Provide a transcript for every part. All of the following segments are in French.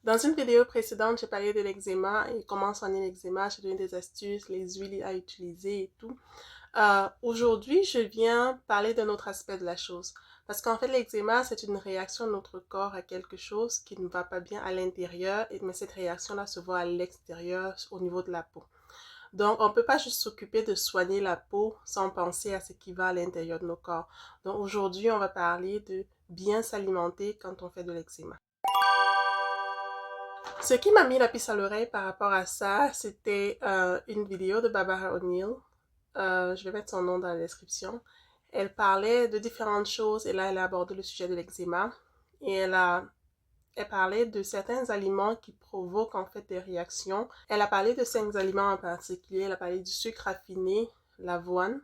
Dans une vidéo précédente, j'ai parlé de l'eczéma et comment soigner l'eczéma. J'ai donné des astuces, les huiles à utiliser et tout. Aujourd'hui, je viens parler d'un autre aspect de la chose. Parce qu'en fait, l'eczéma, c'est une réaction de notre corps à quelque chose qui ne va pas bien à l'intérieur, mais cette réaction-là se voit à l'extérieur, au niveau de la peau. Donc, on ne peut pas juste s'occuper de soigner la peau sans penser à ce qui va à l'intérieur de nos corps. Donc, aujourd'hui, on va parler de bien s'alimenter quand on fait de l'eczéma. Ce qui m'a mis la puce à l'oreille par rapport à ça, c'était une vidéo de Barbara O'Neill. Je vais mettre son nom dans la description. Elle parlait de différentes choses et là, elle a abordé le sujet de l'eczéma. Et elle parlait de certains aliments qui provoquent en fait des réactions. Elle a parlé de 5 aliments en particulier. Elle a parlé du sucre raffiné, l'avoine,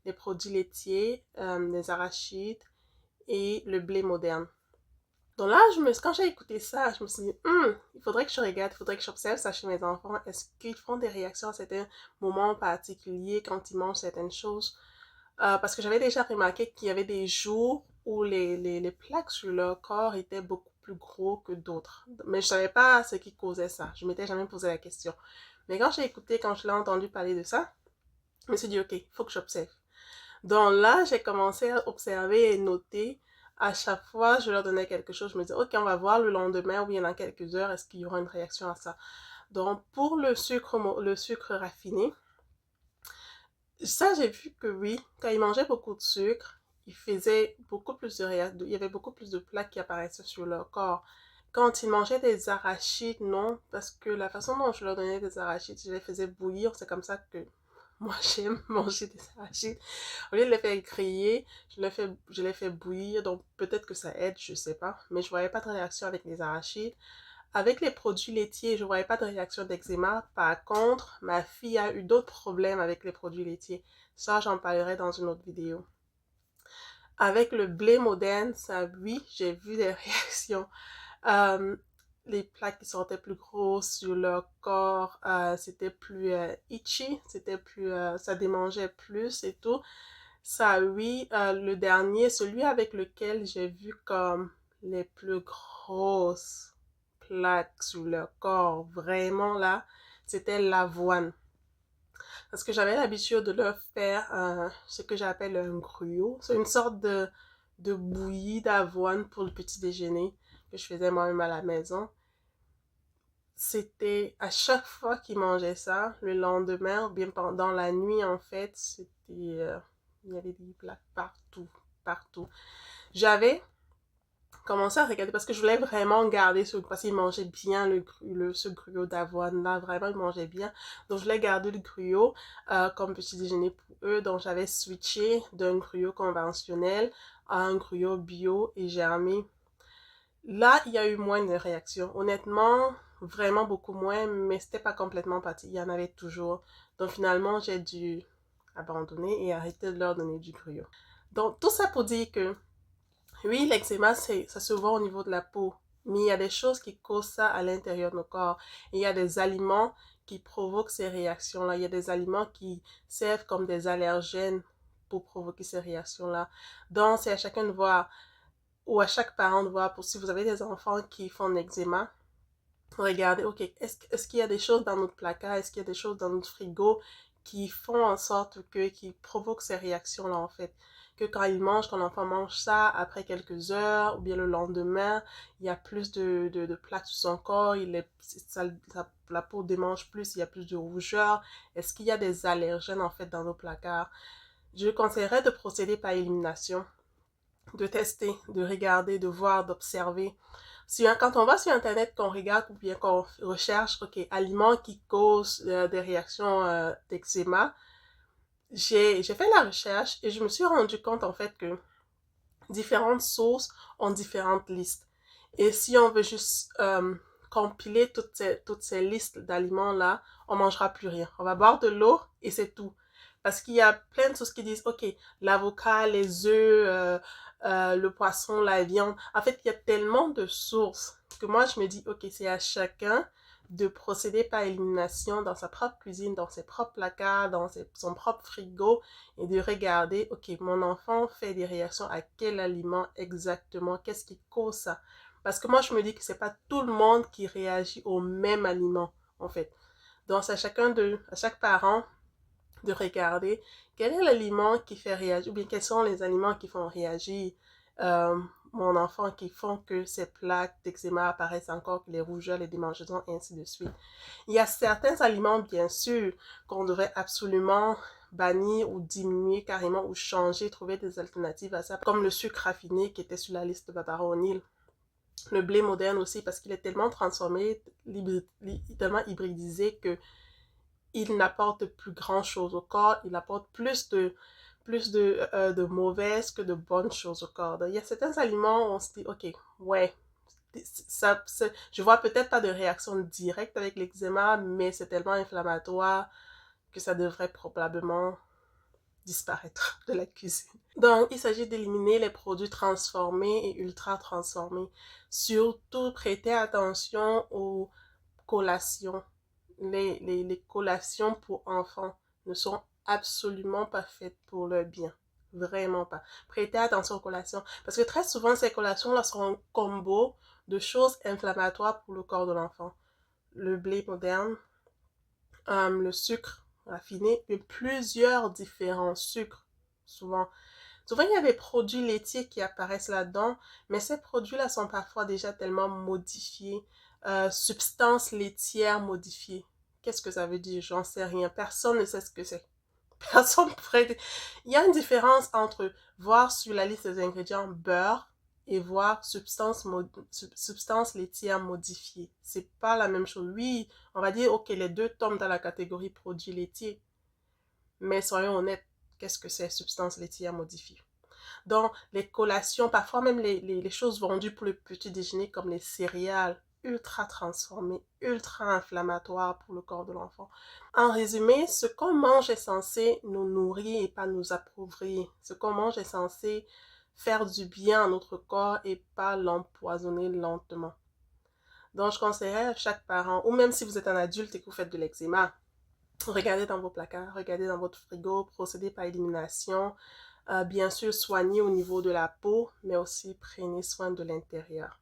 les produits laitiers, les arachides et le blé moderne. Donc là, quand j'ai écouté ça, je me suis dit, il faudrait que je regarde, il faudrait que j'observe ça chez mes enfants. Est-ce qu'ils font des réactions à certains moments particuliers quand ils mangent certaines choses? Parce que j'avais déjà remarqué qu'il y avait des jours où les plaques sur leur corps étaient beaucoup plus gros que d'autres. Mais je savais pas ce qui causait ça. Je m'étais jamais posé la question. Mais quand j'ai écouté, quand je l'ai entendu parler de ça, je me suis dit, ok, il faut que j'observe. Donc là, j'ai commencé à observer et noter. À chaque fois, je leur donnais quelque chose. Je me disais, ok, on va voir le lendemain ou bien dans quelques heures, est-ce qu'il y aura une réaction à ça. Donc, pour le sucre raffiné, ça, j'ai vu que oui, quand ils mangeaient beaucoup de sucre, ils faisaient beaucoup plus de réactions. Il y avait beaucoup plus de plaques qui apparaissaient sur leur corps. Quand ils mangeaient des arachides, non, parce que la façon dont je leur donnais des arachides, je les faisais bouillir, c'est comme ça que moi j'aime manger des arachides. Au lieu de les faire griller, je les fais bouillir, donc peut-être que ça aide, je sais pas. Mais je voyais pas de réaction avec les arachides. Avec les produits laitiers, je voyais pas de réaction d'eczéma. Par contre, ma fille a eu d'autres problèmes avec les produits laitiers. Ça, j'en parlerai dans une autre vidéo. Avec le blé moderne, ça, oui, j'ai vu des réactions. Euh, les plaques qui sortaient plus grosses sur leur corps, c'était plus itchy, c'était plus, ça démangeait plus et tout. Ça, oui, le dernier, celui avec lequel j'ai vu comme les plus grosses plaques sur leur corps, vraiment là, c'était l'avoine. Parce que j'avais l'habitude de leur faire ce que j'appelle un gruau. C'est une sorte de bouillie d'avoine pour le petit déjeuner que je faisais moi-même à la maison. C'était à chaque fois qu'ils mangeaient ça, le lendemain, ou bien pendant la nuit en fait, il y avait des plaques partout, partout. J'avais commencé à regarder parce que je voulais vraiment garder parce qu'ils mangeaient bien ce gruau d'avoine là, vraiment ils mangeaient bien. Donc je voulais garder le gruau comme petit déjeuner pour eux. Donc j'avais switché d'un gruau conventionnel à un gruau bio et germé. Là, il y a eu moins de réactions. Honnêtement, vraiment beaucoup moins, mais c'était pas complètement parti. Il y en avait toujours. Donc finalement, j'ai dû abandonner et arrêter de leur donner du gruau. Donc tout ça pour dire que oui, l'eczéma, ça se voit au niveau de la peau, mais il y a des choses qui causent ça à l'intérieur de nos corps. Et il y a des aliments qui provoquent ces réactions-là. Il y a des aliments qui servent comme des allergènes pour provoquer ces réactions-là. Donc, c'est à chacun de voir, ou à chaque parent de voir, pour si vous avez des enfants qui font de l'eczéma, regardez, ok, est-ce qu'il y a des choses dans notre placard, est-ce qu'il y a des choses dans notre frigo qui font en sorte qui provoquent ces réactions-là, en fait. Que quand quand l'enfant mange ça, après quelques heures, ou bien le lendemain, il y a plus de plaques sur son corps, la peau démange plus, il y a plus de rougeur. Est-ce qu'il y a des allergènes, en fait, dans nos placards? Je conseillerais de procéder par élimination, de tester, de regarder, de voir, d'observer. Quand on va sur Internet, qu'on regarde ou bien qu'on recherche, ok, aliments qui causent des réactions d'eczéma, j'ai fait la recherche et je me suis rendu compte en fait que différentes sources ont différentes listes. Et si on veut juste compiler toutes ces listes d'aliments-là, on mangera plus rien. On va boire de l'eau et c'est tout. Parce qu'il y a plein de choses qui disent, ok, l'avocat, les œufs, le poisson, la viande. En fait, il y a tellement de sources que moi, je me dis, ok, c'est à chacun de procéder par élimination dans sa propre cuisine, dans ses propres placards, son propre frigo et de regarder, ok, mon enfant fait des réactions à quel aliment exactement, qu'est-ce qui cause ça. Parce que moi, je me dis que c'est pas tout le monde qui réagit au même aliment, en fait. Donc, c'est à chaque parent de regarder quel est l'aliment qui fait réagir, ou bien quels sont les aliments qui font réagir euh, mon enfant, qui font que ces plaques d'eczéma apparaissent encore, que les rougeurs, les démangeaisons, et ainsi de suite. Il y a certains aliments, bien sûr, qu'on devrait absolument bannir ou diminuer carrément ou changer, trouver des alternatives à ça, comme le sucre raffiné qui était sur la liste de Barbara O'Neill. Le blé moderne aussi, parce qu'il est tellement transformé, tellement hybridisé que il n'apporte plus grand chose au corps, il apporte plus de mauvaises que de bonnes choses au corps. Donc, il y a certains aliments où on se dit, ok, ouais, je vois peut-être pas de réaction directe avec l'eczéma, mais c'est tellement inflammatoire que ça devrait probablement disparaître de la cuisine. Donc, il s'agit d'éliminer les produits transformés et ultra transformés. Surtout, prêter attention aux collations. Les collations pour enfants ne sont absolument pas faites pour leur bien. Vraiment pas. Prêtez attention aux collations. Parce que très souvent, ces collations-là sont un combo de choses inflammatoires pour le corps de l'enfant. Le blé moderne, le sucre raffiné, et plusieurs différents sucres, souvent. Souvent, il y a des produits laitiers qui apparaissent là-dedans, mais ces produits-là sont parfois déjà tellement modifiés. Substances laitières modifiées. Qu'est-ce que ça veut dire? J'en sais rien. Personne ne sait ce que c'est. Personne ne pourrait... Il y a une différence entre voir sur la liste des ingrédients beurre et voir substance laitière modifiée. C'est pas la même chose. Oui, on va dire, ok, les deux tombent dans la catégorie produits laitiers. Mais soyons honnêtes, qu'est-ce que c'est substance laitière modifiée? Donc, les collations, parfois même les choses vendues pour le petit déjeuner comme les céréales, ultra transformées, ultra inflammatoires pour le corps de l'enfant. En résumé, ce qu'on mange est censé nous nourrir et pas nous appauvrir. Ce qu'on mange est censé faire du bien à notre corps et pas l'empoisonner lentement. Donc, je conseillerais à chaque parent, ou même si vous êtes un adulte et que vous faites de l'eczéma, regardez dans vos placards, regardez dans votre frigo, procédez par élimination. Bien sûr, soignez au niveau de la peau, mais aussi prenez soin de l'intérieur.